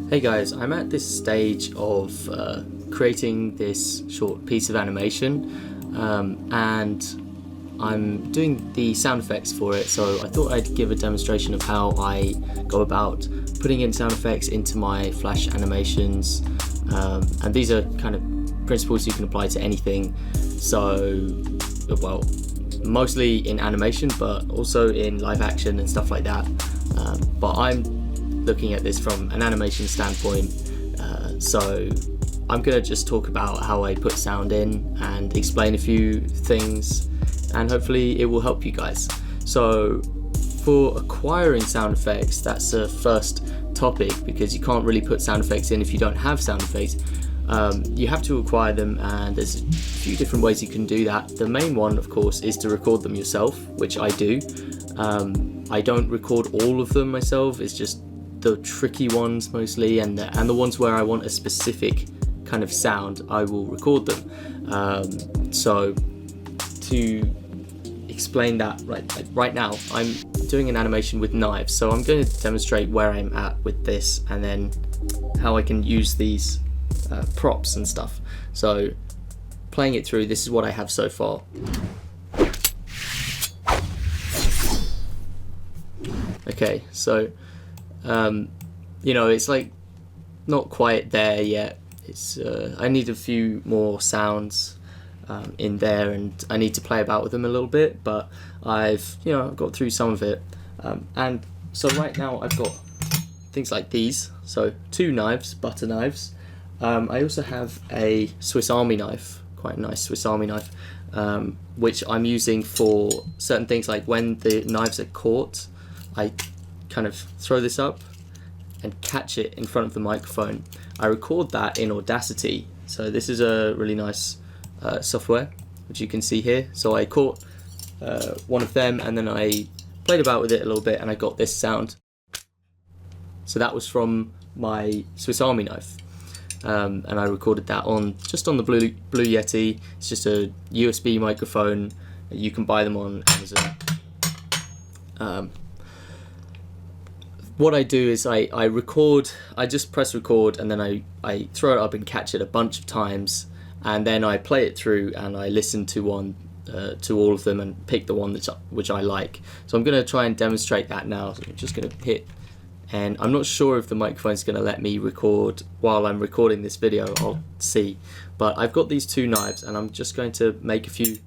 Hey guys, I'm at this stage of creating this short piece of animation and I'm doing the sound effects for it, so I thought I'd give a demonstration of how I go about putting in sound effects into my Flash animations, and these are kind of principles you can apply to anything, so well, mostly in animation but also in live action and stuff like that, but I'm looking at this from an animation standpoint, so I'm gonna just talk about how I put sound in and explain a few things, and hopefully it will help you guys. So for acquiring sound effects, that's the first topic, because you can't really put sound effects in if you don't have sound effects. You have to acquire them, and there's a few different ways you can do that. The main one, of course, is to record them yourself, which I do. I don't record all of them myself, it's just the tricky ones mostly, and the ones where I want a specific kind of sound, I will record them. So to explain that right now, I'm doing an animation with knives, so I'm going to demonstrate where I'm at with this and then how I can use these props and stuff. So playing it through, this is what I have so far. Okay, so you know, it's like not quite there yet. It's I need a few more sounds in there, and I need to play about with them a little bit, but I've got through some of it, and so right now I've got things like these, so 2 knives, butter knives. I also have a Swiss Army knife, quite a nice Swiss Army knife, which I'm using for certain things, like when the knives are caught, I kind of throw this up and catch it in front of the microphone. I record that in Audacity, so this is a really nice software, which you can see here. So I caught one of them, and then I played about with it a little bit, and I got this sound. So that was from my Swiss Army knife, and I recorded that just on the Blue Yeti. It's just a USB microphone. You can buy them on Amazon. What I do is I record, I just press record, and then I throw it up and catch it a bunch of times, and then I play it through and I listen to all of them and pick the one which I like. So I'm going to try and demonstrate that now. So I'm just going to hit, and I'm not sure if the microphone's going to let me record while I'm recording this video. I'll see. But I've got these 2 knives, and I'm just going to make a few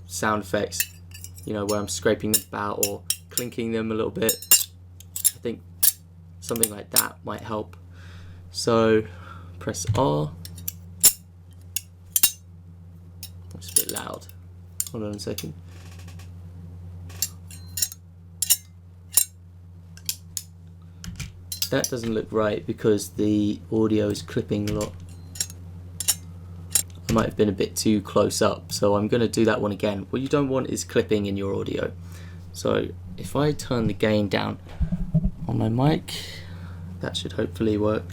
sound effects, where I'm scraping them about or clinking them a little bit. I think something like that might help. So press R. It's a bit loud. Hold on a second. That doesn't look right because the audio is clipping a lot. I might have been a bit too close up, so I'm going to do that one again. What you don't want is clipping in your audio. So if I turn the gain down on my mic, that should hopefully work.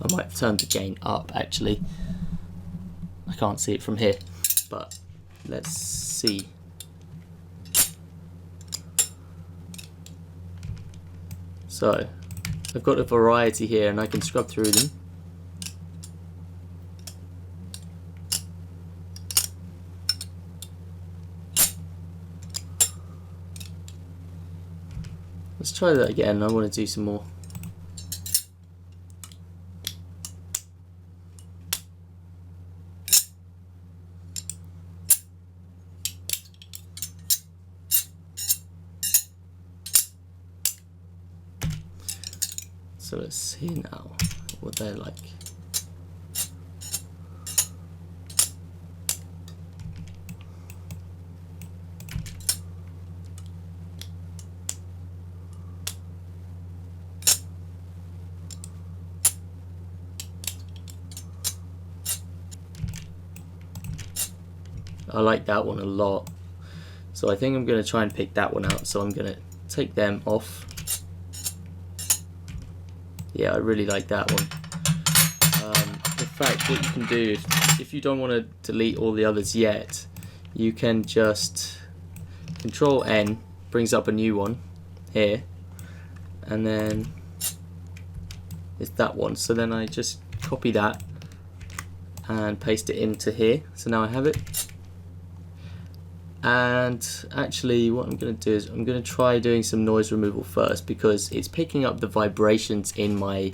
I might have turned the gain up actually. I can't see it from here, but let's see. So I've got a variety here, and I can scrub through them. Let's try that again. I want to do some more. So let's see now what they're like. I like that one a lot. So I think I'm going to try and pick that one out. So I'm going to take them off. Yeah, I really like that one. fact, what you can do, if you don't want to delete all the others yet, you can just Control N, brings up a new one here, and then it's that one. So then I just copy that and paste it into here. So now I have it. And actually what I'm going to do is I'm going to try doing some noise removal first, because it's picking up the vibrations in my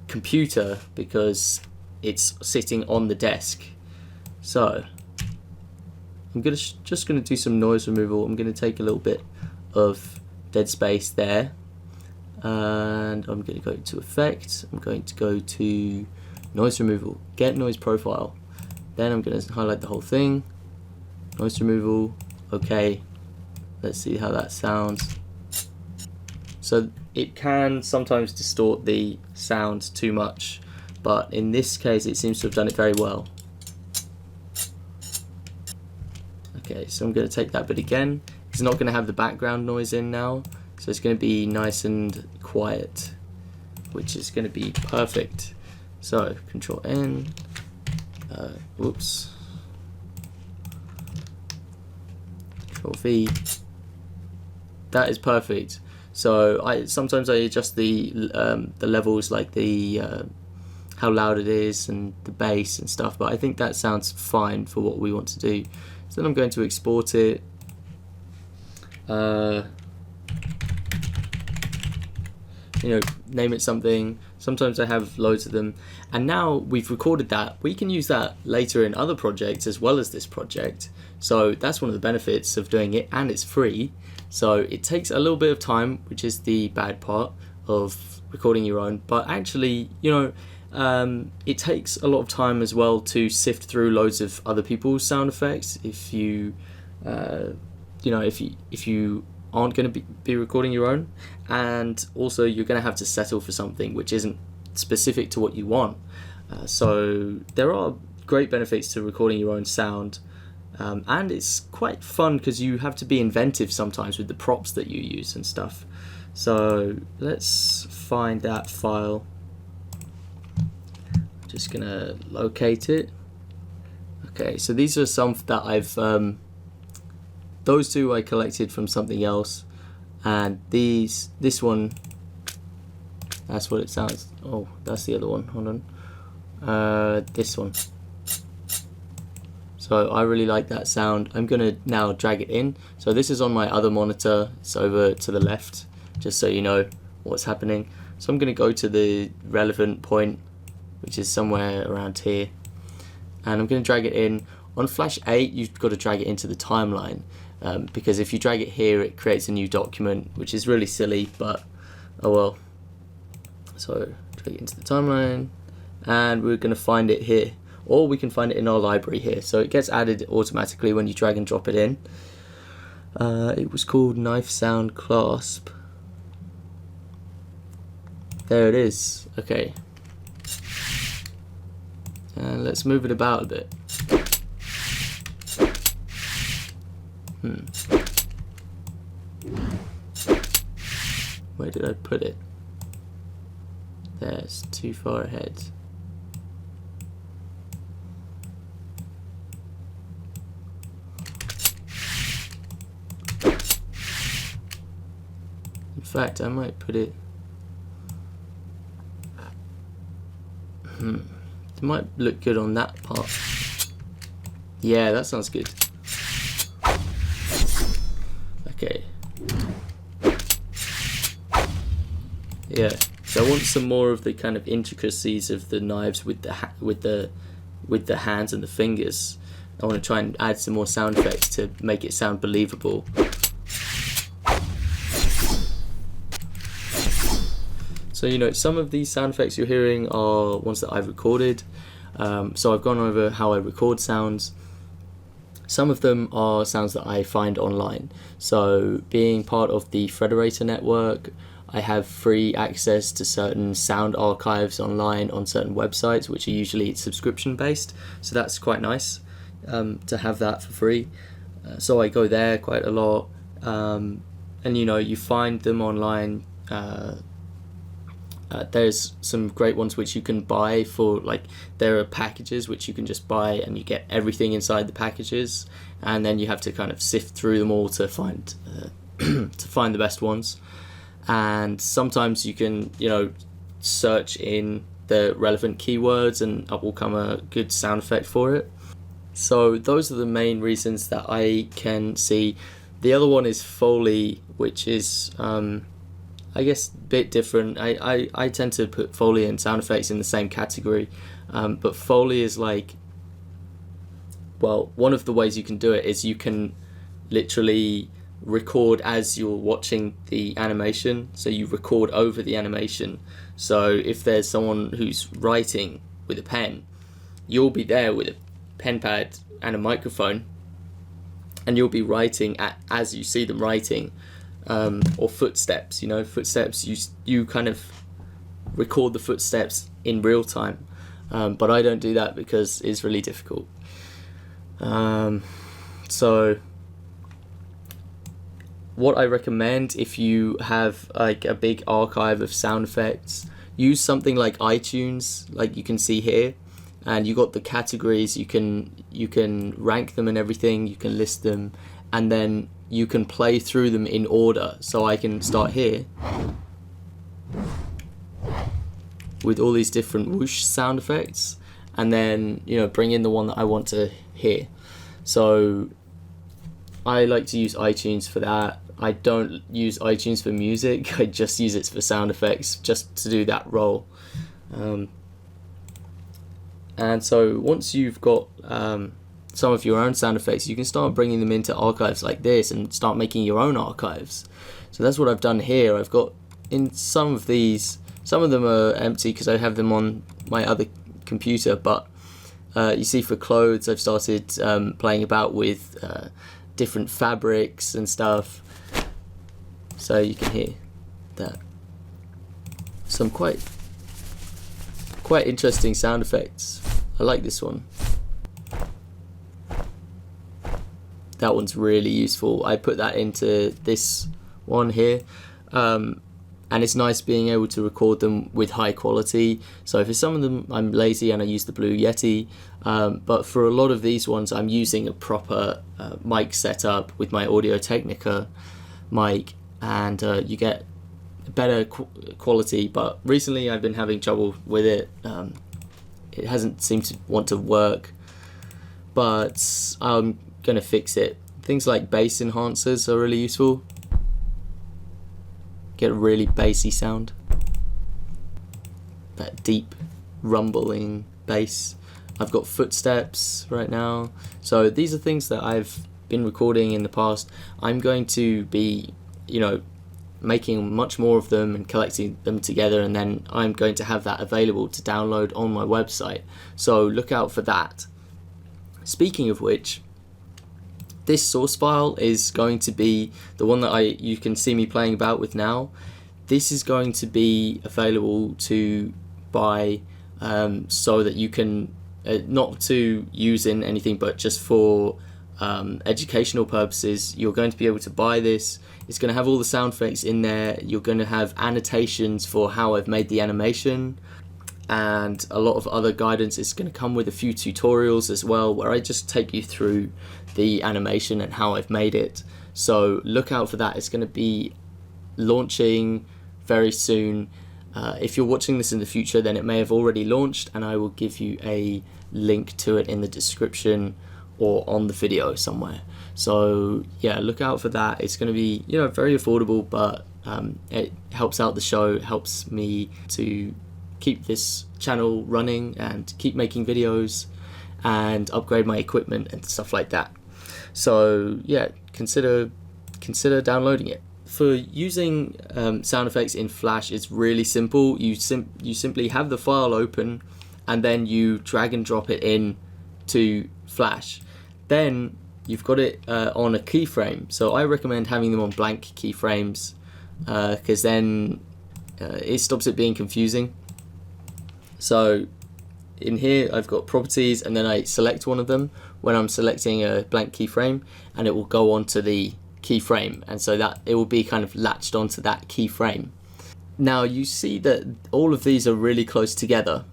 computer because it's sitting on the desk. So I'm just going to do some noise removal. I'm going to take a little bit of dead space there, and I'm going to go to Effects. I'm going to go to Noise Removal, Get Noise Profile. Then I'm going to highlight the whole thing. Noise removal. Okay. Let's see how that sounds. So it can sometimes distort the sound too much, but in this case it seems to have done it very well. Okay, so I'm going to take that bit again. It's not going to have the background noise in now, so it's going to be nice and quiet, which is going to be perfect. So Control N, whoops, Control V. That is perfect. So sometimes I adjust the levels, like the how loud it is and the bass and stuff, but I think that sounds fine for what we want to do. So then I'm going to export it. Name it something. Sometimes I have loads of them, and now we've recorded that, we can use that later in other projects as well as this project. So that's one of the benefits of doing it, and it's free. So it takes a little bit of time, which is the bad part of recording your own, but actually, it takes a lot of time as well to sift through loads of other people's sound effects. If you if you aren't going to be recording your own, and also you're going to have to settle for something which isn't specific to what you want. So there are great benefits to recording your own sound, and it's quite fun because you have to be inventive sometimes with the props that you use and stuff. So let's find that file. Just gonna locate it. Okay, so these are some that I've those two I collected from something else, and this one, that's what it sounds. Oh, that's the other one. Hold on. This one. So I really like that sound. I'm gonna now drag it in. So this is on my other monitor. It's over to the left, just so you know what's happening. So I'm gonna go to the relevant point, which is somewhere around here, and I'm going to drag it in. On Flash 8 you've got to drag it into the timeline, because if you drag it here it creates a new document, which is really silly, but oh well. So drag it into the timeline, and we're going to find it here, or we can find it in our library here. So it gets added automatically when you drag and drop it in. It was called Knife Sound Clasp. There it is. Okay. And let's move it about a bit. Where did I put it? There's too far ahead. In fact, I might put it. It might look good on that part. Yeah, that sounds good. Okay. Yeah, so I want some more of the kind of intricacies of the knives with the hands and the fingers. I want to try and add some more sound effects to make it sound believable. So some of these sound effects you're hearing are ones that I've recorded. So I've gone over how I record sounds. Some of them are sounds that I find online. So being part of the Frederator network, I have free access to certain sound archives online on certain websites, which are usually subscription based. So that's quite nice to have that for free. So I go there quite a lot, and you find them online there's some great ones which you can buy for, like, there are packages which you can just buy and you get everything inside the packages, and then you have to kind of sift through them all to find to find the best ones. And sometimes you can, search in the relevant keywords and up will come a good sound effect for it. So those are the main reasons that I can see. The other one is Foley, which is I guess a bit different. I tend to put Foley and sound effects in the same category, but Foley is like, well, one of the ways you can do it is you can literally record as you're watching the animation, so you record over the animation. So if there's someone who's writing with a pen, you'll be there with a pen pad and a microphone, and you'll be writing as you see them writing, or footsteps. Footsteps, you kind of record the footsteps in real time, but I don't do that because it's really difficult. So what I recommend, if you have like a big archive of sound effects, use something like iTunes, like you can see here, and you got the categories. You can rank them and everything. You can list them, and then you can play through them in order. So I can start here with all these different whoosh sound effects, and then bring in the one that I want to hear. So I like to use iTunes for that. I don't use iTunes for music. I just use it for sound effects, just to do that role. And so once you've got some of your own sound effects, you can start bringing them into archives like this and start making your own archives. So that's what I've done here. I've got in some of these, some of them are empty because I have them on my other computer, but you see for clothes I've started playing about with different fabrics and stuff. So you can hear that. Some quite interesting sound effects. I like this one. That one's really useful. I put that into this one here, and it's nice being able to record them with high quality. So for some of them I'm lazy and I use the Blue Yeti, but for a lot of these ones I'm using a proper mic setup with my Audio Technica mic, and you get better quality. But recently I've been having trouble with it. It hasn't seemed to want to work, but I'm gonna fix it. Things like bass enhancers are really useful. Get a really bassy sound, that deep rumbling bass. I've got footsteps right now, so these are things that I've been recording in the past. I'm going to be making much more of them and collecting them together, and then I'm going to have that available to download on my website, so look out for that. Speaking of which, this source file is going to be the one that you can see me playing about with now. This is going to be available to buy, so that you can not to use in anything, but just for educational purposes. You're going to be able to buy this. It's going to have all the sound effects in there. You're going to have annotations for how I've made the animation, and a lot of other guidance. It's going to come with a few tutorials as well, where I just take you through the animation and how I've made it. So look out for that. It's going to be launching very soon. If you're watching this in the future, then it may have already launched, and I will give you a link to it in the description or on the video somewhere. So yeah, look out for that. It's going to be very affordable, but it helps out the show, helps me to keep this channel running and keep making videos and upgrade my equipment and stuff like that. So yeah, consider downloading it. For using sound effects in Flash, it's really simple. You simply have the file open, and then you drag and drop it in to Flash. Then you've got it on a keyframe. So I recommend having them on blank keyframes, because then it stops it being confusing. So in here I've got properties, and then I select one of them when I'm selecting a blank keyframe, and it will go onto the keyframe, and so that it will be kind of latched onto that keyframe. Now you see that all of these are really close together,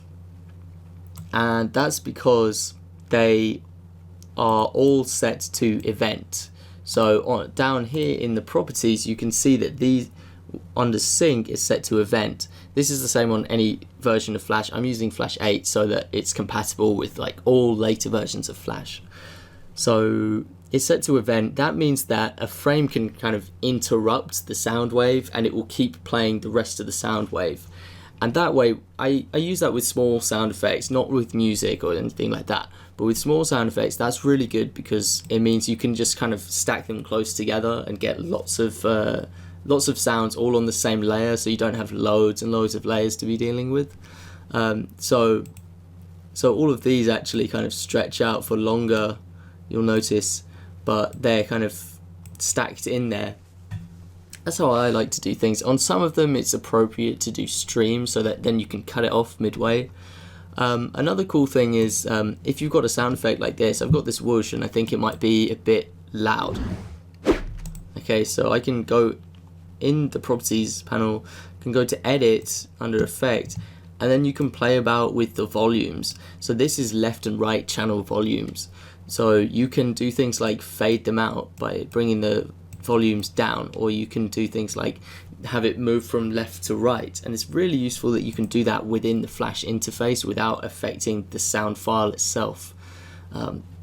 and that's because they are all set to event. So down here in the properties, you can see that these under sync is set to event. This is the same on any version of Flash. I'm using Flash 8 so that it's compatible with like all later versions of Flash. So it's set to event. That means that a frame can kind of interrupt the sound wave and it will keep playing the rest of the sound wave. And that way, I use that with small sound effects, not with music or anything like that. But with small sound effects, that's really good because it means you can just kind of stack them close together and get lots of sounds all on the same layer, so you don't have loads and loads of layers to be dealing with. So all of these actually kind of stretch out for longer, you'll notice, but they're kind of stacked in there. That's how I like to do things. On some of them it's appropriate to do streams so that then you can cut it off midway. Another cool thing is if you've got a sound effect like this, I've got this whoosh and I think it might be a bit loud. Okay, so I can go in the properties panel, can go to edit under effect, and then you can play about with the volumes. So this is left and right channel volumes. So you can do things like fade them out by bringing the volumes down, or you can do things like have it move from left to right, and it's really useful that you can do that within the Flash interface without affecting the sound file itself,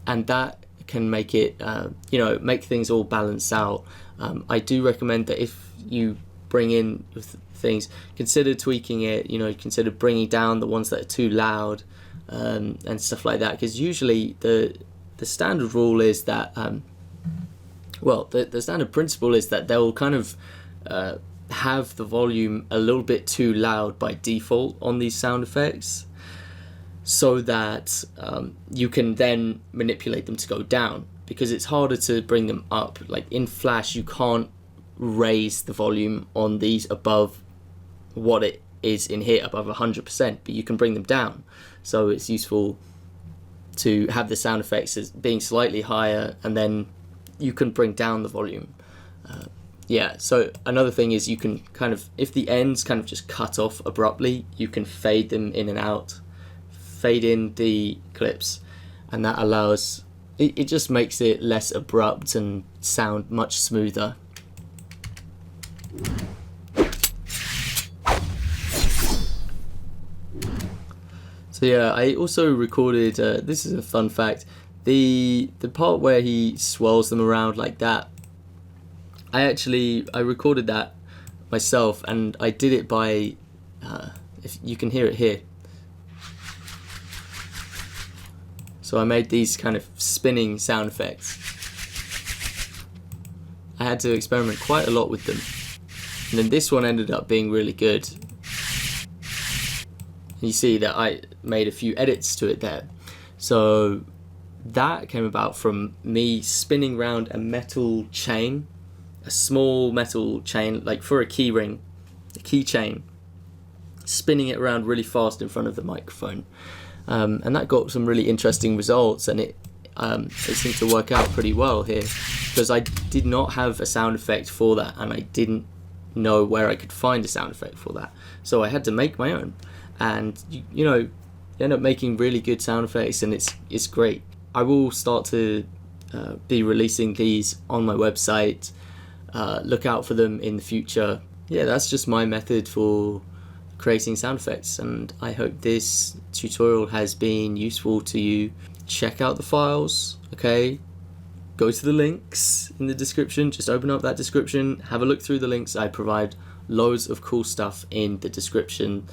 and that can make it make things all balance out. I do recommend that if you bring in things, consider tweaking it, consider bringing down the ones that are too loud, and stuff like that, because usually the standard rule is that the standard principle is that they'll kind of have the volume a little bit too loud by default on these sound effects, so that you can then manipulate them to go down, because it's harder to bring them up. Like in Flash, you can't raise the volume on these above what it is in here, above 100%, but you can bring them down. So it's useful to have the sound effects as being slightly higher, and then you can bring down the volume. So another thing is you can kind of, if the ends kind of just cut off abruptly, you can fade them in and out, fade in the clips, and that allows, it just makes it less abrupt and sound much smoother. So yeah, I also recorded, this is a fun fact, the part where he swirls them around like that, I recorded that myself, and I did it by, if you can hear it here. So I made these kind of spinning sound effects. I had to experiment quite a lot with them, and then this one ended up being really good. You see that I made a few edits to it there. So that came about from me spinning round a metal chain, a small metal chain, like for a key ring, a keychain, spinning it around really fast in front of the microphone. And that got some really interesting results, and it seemed to work out pretty well here, because I did not have a sound effect for that, and I didn't know where I could find a sound effect for that. So I had to make my own, and you end up making really good sound effects, and it's great. I will start to be releasing these on my website. Look out for them in the future. Yeah, that's just my method for creating sound effects, and I hope this tutorial has been useful to you. Check out the files, okay? Go to the links in the description. Just open up that description, have a look through the links. I provide loads of cool stuff in the description.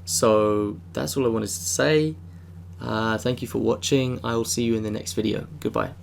So that's all I wanted to say. Thank you for watching. I will see you in the next video. Goodbye.